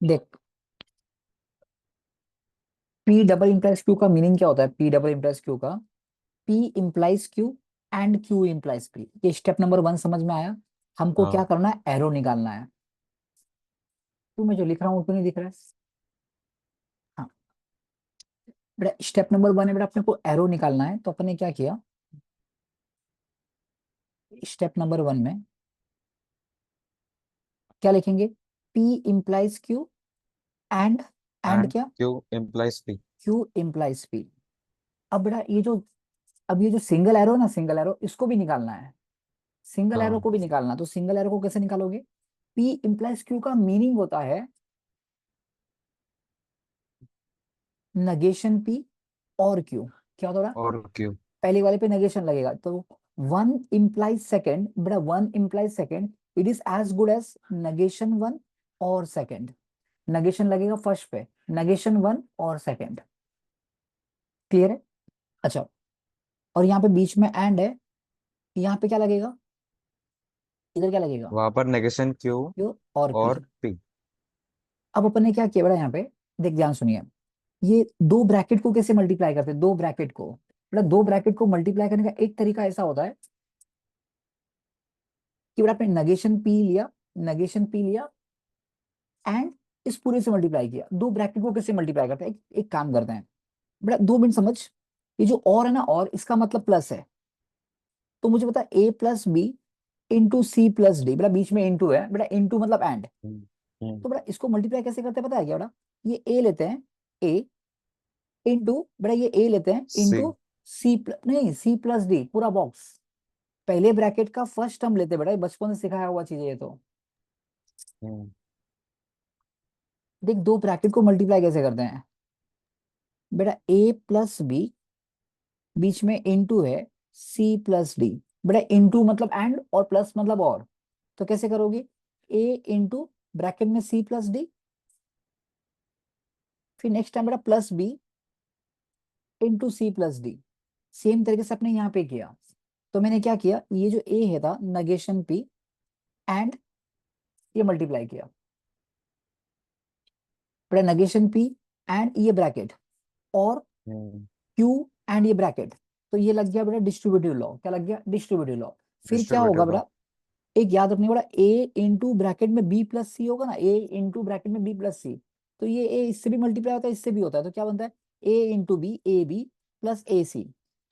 देख, P double implies Q का meaning क्या होता है? पी डबल इम्प्लाइज क्यू का, P implies Q and Q implies P. ये स्टेप नंबर 1 समझ में आया? हमको क्या हाँ करना है? एरो निकालना है। तू मैं जो लिख रहा हूँ क्यों नहीं दिख रहा है? हाँ बेटा, स्टेप नंबर 1 है बेटा, अपने को एरो निकालना है। तो अपने क्या किया, स्टेप नंबर 1 में क्या लिखेंगे? P implies Q and, and and क्या? Q implies P. Q implies P. अब बेटा ये जो, अब ये जो सिंगल एरो ना, सिंगल एरो इसको भी निकालना है। सिंगल एरो हाँ को भी निकालना, तो सिंगल एरो को कैसे निकालोगे? पी इम्प्लाइज क्यू का मीनिंग होता है नगेशन पी और क्यू। क्या होता है? और क्यू। पहले वाले पे नेगेशन लगेगा तो वन इम्प्लाइज सेकेंड, बेटा one implies second, it is as good as negation one और सेकेंड। नेगेशन लगेगा फर्स्ट पे, नेगेशन वन और सेकेंड। क्लियर है? अच्छा, और यहाँ पे बीच में एंड है, यहाँ पे क्या लगेगा? इधर क्या लगेगा? वहां पर नेगेशन क्यू क्यू और पी। और पी। अब अपन ने क्या किया बेटा यहाँ पे? देख ध्यान सुनिए, ये दो ब्रैकेट को कैसे मल्टीप्लाई करते हैं? दो ब्रैकेट को, बेटा दो ब्रैकेट को मल्टीप्लाई करने का एक तरीका ऐसा होता है कि बेटा आपने नगेशन पी लिया, नगेशन पी लिया एंड इस पूरे से मल्टीप्लाई किया। दो ब्रैकेट को कैसे मल्टीप्लाई करते हैं? एक काम करते हैं बेटा, 2 मिनट समझ। ये जो और है ना, और इसका मतलब प्लस है। तो मुझे पता है A plus B into C plus D, बेटा बीच में इंटू है, बेटा इंटू मतलब एंड। हम्म, हम्म, तो बेटा इसको मल्टीप्लाई कैसे करते हैं पता है क्या बेटा? ये ए लेते हैं, ए इंटू, बेटा ये ए लेते हैं सी। इंटू सी नहीं, सी प्लस डी पूरा बॉक्स। पहले ब्रैकेट का फर्स्ट टर्म लेते हैं बेटा, ये बचपन से सिखाया हुआ चीज है ये तो। हम्म, देख, दो ब्रैकेट को मल्टीप्लाई कैसे करते हैं बेटा? ए प्लस बी, बीच में इंटू है सी प्लस डी। बेटा इंटू मतलब एंड और प्लस मतलब और। तो कैसे करोगे? ए इंटू ब्रैकेट में सी प्लस डी, फिर नेक्स्ट टाइम बेटा प्लस बी इंटू सी प्लस डी। सेम तरीके से अपने यहाँ पे किया। तो मैंने क्या किया, ये जो ए है था नगेशन पी एंड ये मल्टीप्लाई किया, बेटा नगेशन पी एंड ये ब्रैकेट और हम्म। क्यू एंड ये ब्रैकेट। तो ये लग गया बेटा डिस्ट्रीब्यूटिव लॉ। क्या लग गया? Distributive law. फिर क्या होगा डिस्ट्रीब्यूटिव लॉ। बेटा? एक याद रखने वाला, ए इंटू ब्रैकेट में बी प्लस सी होगा ना, ए इंटू ब्रैकेट में बी प्लस सी। तो ये ए इससे भी मल्टीप्लाई होता है, इससे भी होता है, तो क्या बनता है? A into B, A B plus A C.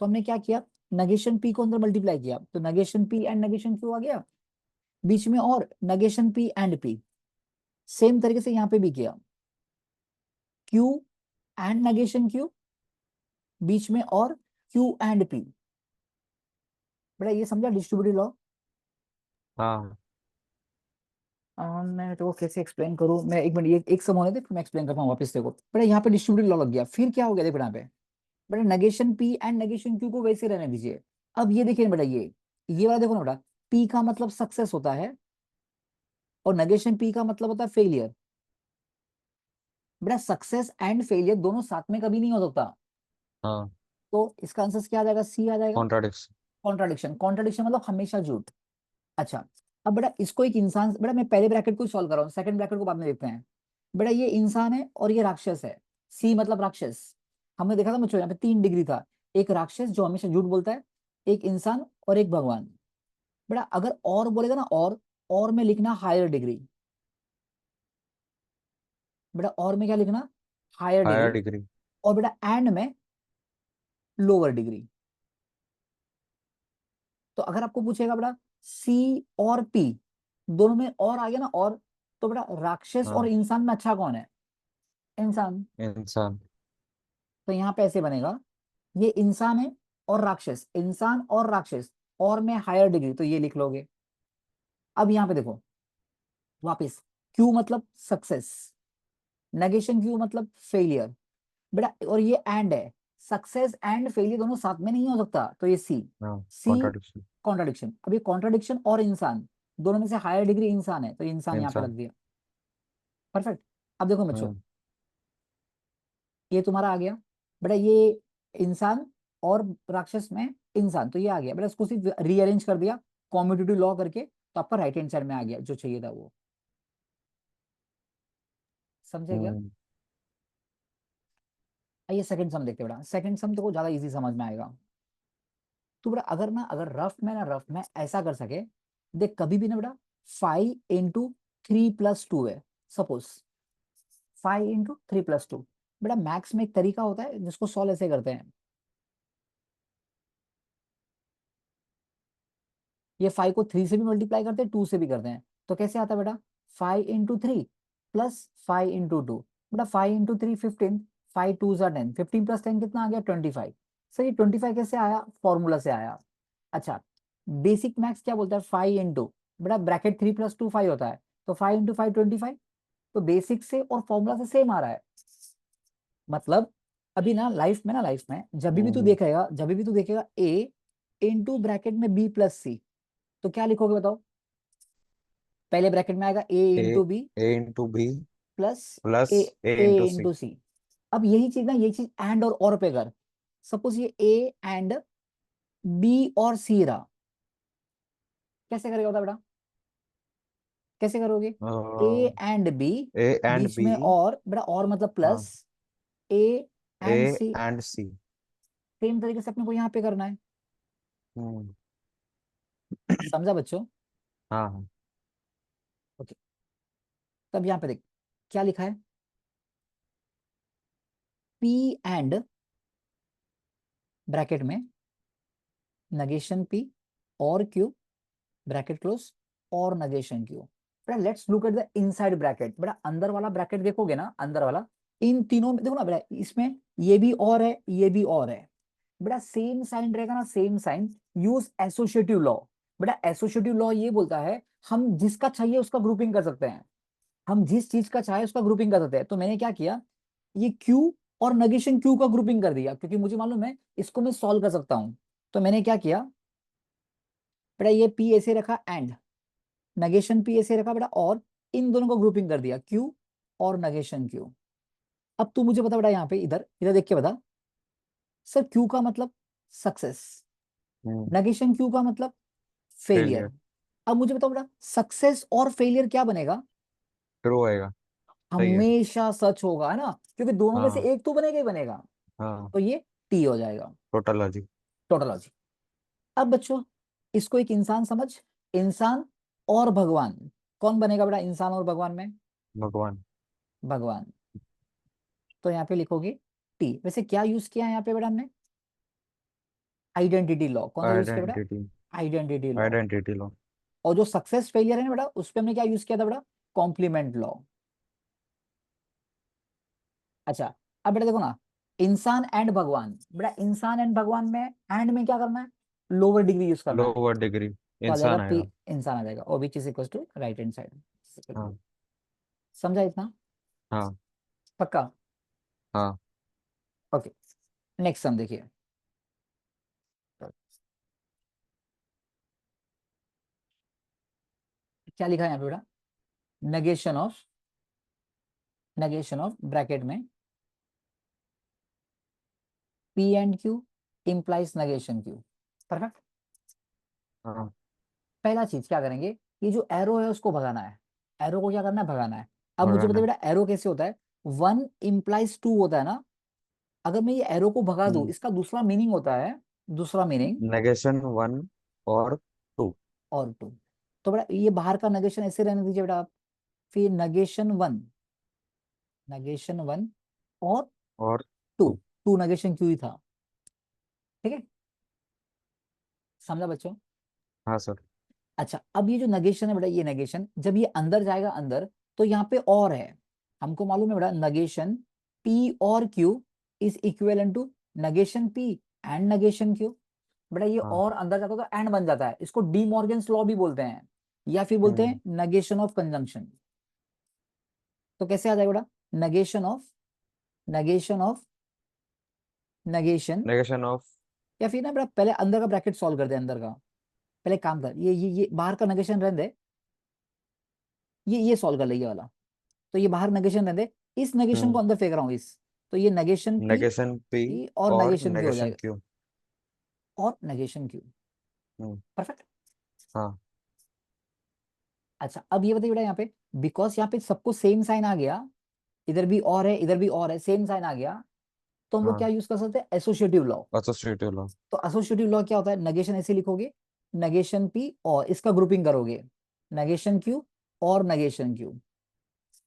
तो हमने क्या किया, नगेशन पी को अंदर मल्टीप्लाई किया, तो negation P and negation Q आ गया, बीच में और negation P and P. Same तरीके से यहाँ पे भी किया, क्यू एंड नगेशन क्यू, बीच में और क्यू एंड पी। बेटा ये समझा डिस्ट्रीब्यूटिव लॉ? हाँ। मैं तो कैसे एक्सप्लेन करूं? मैं एक मिनट, ये एक सम होने दे फिर मैं एक्सप्लेन करता हूँ वापस। देखो बेटा यहाँ पे डिस्ट्रीब्यूटिव लॉ लग गया, फिर क्या हो गया देखो यहाँ पे, बेटा negation P and negation Q को वैसे रहने दीजिए। अब ये देखिए ना बेटा, ये वाला देखो ना बेटा, पी का मतलब सक्सेस होता है और नगेशन पी का मतलब होता है फेलियर। बेटा सक्सेस एंड फेलियर दोनों साथ में कभी नहीं हो सकता। हाँ। तो इसका आंसर क्या आ जाएगा? सी आ जाएगा। कॉन्ट्राडिक्शन। कॉन्ट्राडिक्शन, कॉन्ट्राडिक्शन मतलब हमेशा झूठ। अच्छा, अब बेटा इसको एक इंसान, बेटा मैं पहले ब्रैकेट को सॉल्व कर रहा हूँ, सेकंड ब्रैकेट को बाद में देखते हैं। बेटा ये इंसान है और ये राक्षस है, सी मतलब राक्षस। हमने देखा था बच्चों, यहाँ पे 3 डिग्री था, एक राक्षस जो हमेशा झूठ बोलता है, एक इंसान और एक भगवान। बेटा अगर और बोलेगा ना, और में लिखना हायर डिग्री। बेटा और में क्या लिखना? Higher higher degree. डिग्री। और बेटा एंड में लोअर डिग्री। तो अगर आपको पूछेगा बेटा सी और पी दोनों में और आ गया ना और, तो बेटा राक्षस और हाँ। इंसान में अच्छा कौन है? इंसान। इंसान। तो यहाँ पे ऐसे बनेगा, ये इंसान है और राक्षस, इंसान और राक्षस, और में हायर डिग्री, तो ये लिख लोगे। अब यहाँ पे देखो वापस, क्यू मतलब सक्सेस, नेगेशन क्यू मतलब फेलियर। बेटा और ये एंड है, सक्सेस एंड फेलियर दोनों साथ में नहीं हो सकता, तो ये सी। हाँ। सी कॉन्ट्राडिक्शन। कॉन्ट्राडिक्शन। अब ये कॉन्ट्राडिक्शन और इंसान दोनों में से हायर डिग्री इंसान है, तो ये इंसान यहाँ पे लग इंसान। दिया। परफेक्ट। अब देखो बच्चों, हम्म। ये तुम्हारा आ गया बेटा, ये इंसान और राक्षस में इंसान, तो ये आ गया बेटा, इसको सिर्फ रीअरेंज कर दिया कॉम्यूटेटिव लॉ करके, तो आपका राइट हैंड साइड में आ गया जो चाहिए था वो। समझे क्या? आइए सेकंड सम देखते हैं बेटा। सेकंड सम तो ज्यादा इजी समझ में आएगा। तो बेटा अगर रफ में ऐसा कर सके, देख कभी भी ना बेटा 5 × 3 + 2 है, सपोज 5 × 3 + 2। बेटा मैथ्स में एक तरीका होता है जिसको सॉल्व ऐसे करते हैं, ये 5 को 3 से भी मल्टीप्लाई करते हैं, 2 से भी करते हैं। तो कैसे आता है बेटा, 5 × 3 + 5 × 2। बेटा 5 × 3 15, 5 2 = 10, 15 + 10 कितना आ गया, 25। सर ये 25 कैसे आया, फॉर्मूला से आया। अच्छा, बेसिक मैथ्स क्या बोलता है, 5 इंटू, बेटा ब्रैकेट 3 + 2 5 होता है, तो 5 × 5 25। तो बेसिक से और फॉर्मूला से सेम आ रहा है। मतलब अभी ना लाइफ में जब भी तू देखेगा ए इंटू ब्रैकेट में बी प्लस सी, तो क्या लिखोगे बताओ। पहले ब्रैकेट में आएगा ए ए into B A into B plus plus a A A into C. Into सी। अब यही चीज एंड और पे कर। सपोज ये ए एंड बी और सी रहा, कैसे करेगा बता बेटा, कैसे करोगे। A and b, a and बीच बी। में और, बेटा और मतलब हाँ, plus a a and c. And c. Same तरीके से अपने को यहाँ पे करना है। हम्म। समझा बच्चों? हाँ हाँ। ओके, तब यहाँ पे देख क्या लिखा है, पी एंड ब्रैकेट में नगेशन पी और क्यू ब्रैकेट क्लोज और नगेशन क्यू। बेटा let's look at the inside bracket. बेटा अंदर वाला ब्रैकेट देखोगे ना, अंदर वाला, इन तीनों में देखो ना बेटा, इसमें ये भी और है, ये भी और है। बेटा सेम साइन रहेगा ना, same sign, use associative law. बेटा एसोसिएटिव लॉ ये बोलता है हम जिसका चाहिए उसका ग्रुपिंग कर सकते हैं, हम जिस चीज का चाहे उसका ग्रुपिंग कर सकते हैं। तो मैंने क्या किया, ये क्यू और नगेशन क्यू का ग्रुपिंग कर दिया, क्योंकि मुझे मालूम है इसको मैं सॉल्व कर सकता हूं। तो मैंने क्या किया बेटा, ये पी ऐसे रखा एंड नगेशन पी ऐसे रखा बेटा, और इन दोनों को ग्रुपिंग कर दिया, क्यू और नगेशन क्यू। अब तू मुझे बता बेटा, यहाँ पे इधर इधर देख के बता, सर क्यू का मतलब सक्सेस, हम्म। नगेशन क्यू का मतलब फेलियर। फेलियर। अब मुझे बताओ बेटा, सक्सेस और फेलियर क्या बनेगा, ट्रू आएगा। सही है। हमेशा सच होगा, है ना, क्योंकि दोनों में से हाँ एक तो बनेगा ही बनेगा। हाँ। तो ये टी हो जाएगा, टोटल लॉजिक। टोटोलॉजी। अब बच्चों इसको एक इंसान समझ, इंसान और भगवान, कौन बनेगा बेटा इंसान और भगवान में, भगवान। भगवान। तो यहाँ पे लिखोगे टी। वैसे क्या यूज किया है यहाँ पे बेटा हमने, आइडेंटिटी लॉ। कौन सा यूज किया बेटा, आइडेंटिटी। Identity law. आइडेंटिटी लो। और जो सक्सेस फेलियर है ना बेटा, उस पे हमने क्या यूज किया था बेटा, कॉम्प्लीमेंट लॉ। अच्छा, अब बेटा देखो ना, इंसान एंड भगवान, बेटा इंसान एंड भगवान में एंड में क्या करना है, लोअर डिग्री यूज करना है। Lower degree. तो आ जाएगा इंसान पी, आएगा। इंसान आ जाएगा, और which is equal to right hand side. हाँ समझा इतना, हाँ पक्का? हाँ। ओके, नेक्स्ट सम देखिए। क्या लिखा है यहाँ पे बेटा, नेगेशन ऑफ, ब्रैकेट में P and Q implies negation Q. Perfect. हाँ। पहला चीज क्या करेंगे, ये जो एरो है उसको भगाना है, एरो को क्या करना है, भगाना है। अब मुझे बताइए भगाना। बेटा एरो कैसे होता है, 1 implies 2 होता है ना। अगर मैं ये एरो को भगा दूं, इसका दूसरा मीनिंग होता है, दूसरा मीनिंग नेगेशन वन और टू। और 2। तो बेटा ये बाहर का नगेशन ऐसे रहने दीजिए बेटा आप, फिर नगेशन वन और और टू, टू। 2 नगेशन क्यू ही था। ठीक है, समझा बच्चों? हाँ सर। अच्छा, अब ये जो नगेशन है बेटा, ये नगेशन जब ये अंदर जाएगा अंदर, तो यहाँ पे और है, हमको मालूम है बेटा, नगेशन पी और q is equivalent to negation P and negation q. बेटा ये हाँ। और अंदर जाता है तो एंड बन जाता है, इसको डी मॉर्गन्स लॉ भी बोलते हैं, या फिर बोलते हम्म। हैं नगेशन ऑफ कंजंक्शन। तो कैसे आ जाएगा बेटा, negation of, negation of negation, negation of. या फिर ना बेटा पहले अंदर का ब्रैकेट सॉल्व कर दे, अंदर का। पहले एक काम कर, ये बाहर का नगेशन रहने दे, ये सॉल्व कर ले ये वाला। तो ये बाहर नेगेशन रहने दे, इस नेगेशन को हम्म। अंदर फेंक रहा हूँ, इस, तो ये negation P, negation P P और और नेगेशन क्यू हो नेगेशन जाएगा, क्यू। और नेगेशन क्यू। हम्म। परफेक्ट। हाँ। अच्छा, अब ये बताइए बेटा यहाँ पे, बिकॉज यहाँ पे सबको सेम साइन आ गया, इधर भी और है, इधर भी और है, सेम साइन आ गया, तो हम लोग क्या हाँ। यूज कर सकते हैं, एसोसिएटिव लॉ। Associative law. तो एसोसिएटिव लॉ क्या होता है, नेगेशन ऐसे लिखोगे, नेगेशन पी और इसका ग्रुपिंग करोगे, नेगेशन क्यू और नेगेशन क्यू।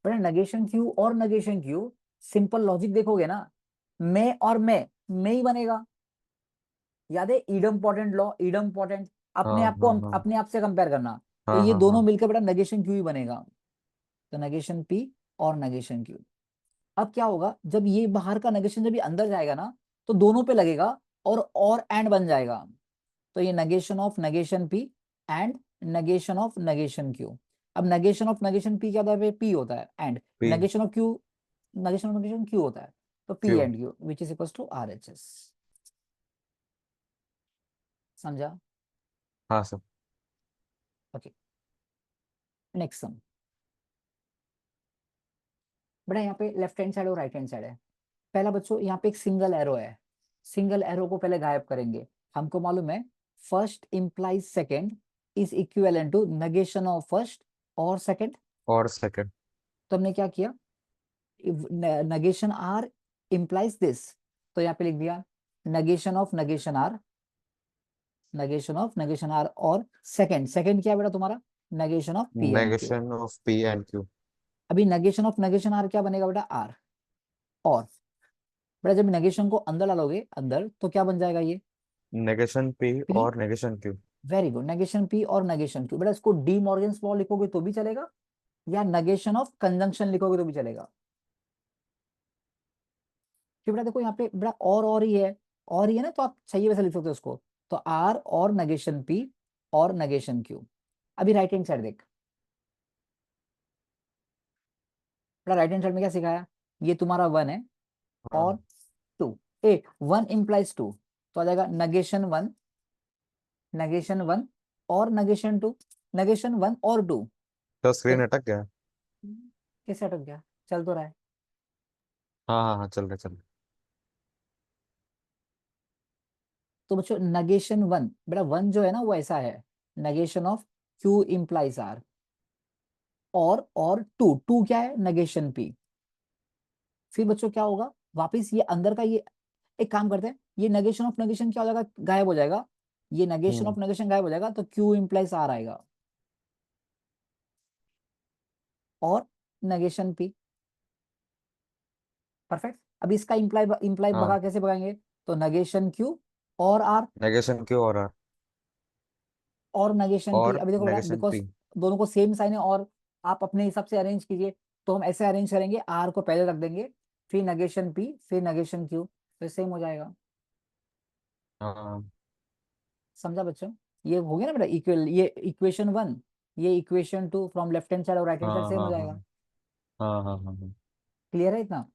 पर नेगेशन क्यू और नेगेशन क्यू, सिंपल लॉजिक देखोगे ना, मैं ही बनेगा। याद है idiom potent law, idiom potent, अपने हाँ आप को हाँ हाँ अपने आप से कंपेयर करना। तो हाँ ये हाँ दोनों हाँ। मिलकर बेटा नेगेशन क्यू ही बनेगा। तो नेगेशन पी और नेगेशन क्यू। अब क्या होगा, जब ये बाहर का नेगेशन जब ये अंदर जाएगा ना, तो दोनों पे लगेगा और एंड बन जाएगा। तो ये negation of negation p and negation of negation q. अब नेगेशन ऑफ नेगेशन पी क्या होता है, पी होता है, and p negation of q, negation of negation q होता है। तो p q. And q which is equal to R H S. समझा? हाँ सर। Okay, next sum. बड़ा यहाँ पे लेफ्ट हैंड साइड और राइट हैंड साइड है। पहला बच्चों यहाँ पे एक सिंगल एरो है, सिंगल एरो को पहले गायब करेंगे। हमको मालूम है first implies second is equivalent to negation of first और सेकंड। और सेकंड। तो हमने क्या किया, नेगेशन आर इंप्लाइज दिस, तो यहाँ पे लिख दिया negation of negation r, negation of negation r और सेकंड, सेकंड क्या है बेटा तुम्हारा, negation of p and q. Negation of p and q. अभी नेगेशन ऑफ नेगेशन आर क्या बनेगा बेटा, आर। और बेटा जब नेगेशन को अंदर डालोगे अंदर, तो क्या बन जाएगा ये, नेगेशन पी पी। और negation Q. Very good, negation P और नेगेशन क्यू। बेटा इसको डी मॉर्गन्स लॉ लिखोगे तो भी चलेगा, या नेगेशन ऑफ कंजंक्शन लिखोगे तो भी चलेगा। कि बेटा देखो यहाँ पे बेटा और ही है, और ही है ना, तो आप चाहिए वैसे लिख सकते हो उसको। तो आर और नेगेशन पी और नेगेशन क्यू। अभी राइट हैंड साइड देख, बेटा राइट हैंड साइड में क्या सिखाया, ये तुम्हारा वन है और हाँ। Two, a one implies two, तो आ जाएगा नेगेशन वन, नेगेशन वन और नेगेशन टू, नेगेशन वन और टू। तो तो स्क्रीन अटक गया। कैसे अटक गया, चल तो रहा है। हाँ हाँ हाँ, चल रहा चल रहा। तो बच्चों नेगेशन वन, बेटा वन जो है ना वो ऐसा है, negation of q implies r, और टू, टू क्या है, नेगेशन पी। फिर बच्चों क्या होगा, वापिस ये अंदर का ये, एक काम करते हैं, ये नेगेशन ऑफ नेगेशन क्या हो जाएगा, गायब हो जाएगा। ये नेगेशन हम्म। ऑफ नेगेशन गायब हो जाएगा, तो क्यू इंप्लाइज आर आएगा और नेगेशन पी। परफेक्ट। अब इसका इंप्लाई इंप्लाई हाँ। भगा कैसे भगाएंगे, तो नेगेशन क्यू और आर नेगेशन क्यू और आर। और नेगेशन पी। और अभी देखो बेटा नेगेशन बिकॉज पी। दोनों को सेम साइन है, और आप अपने हिसाब से अरेंज कीजिए। तो हम ऐसे अरेंज करेंगे, आर को पहले रख देंगे, फिर नेगेशन पी, फिर नेगेशन क्यू, तो सेम हो जाएगा। हाँ समझा बच्चों? ये हो गया ना बेटा इक्वल, ये इक्वेशन वन, ये equation two, from left hand side और राइट हैंड साइड हाँ सेम हो हाँ हाँ जाएगा। हाँ हाँ हाँ हाँ। क्लियर है इतना?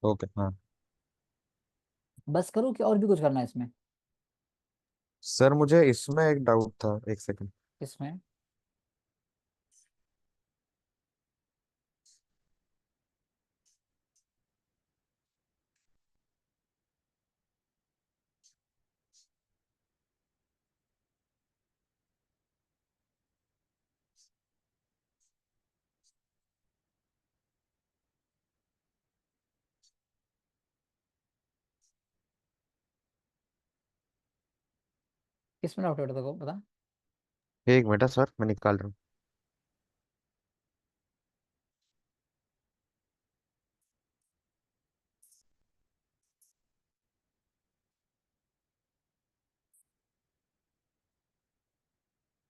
ओके हाँ। बस करो कि और भी कुछ करना है इसमें? सर मुझे इसमें एक डाउट था, एक सेकंड। इसमें किसमें डाउट है बेटा, देखो बता। एक मिनट सर, मैं निकाल रहा हूँ।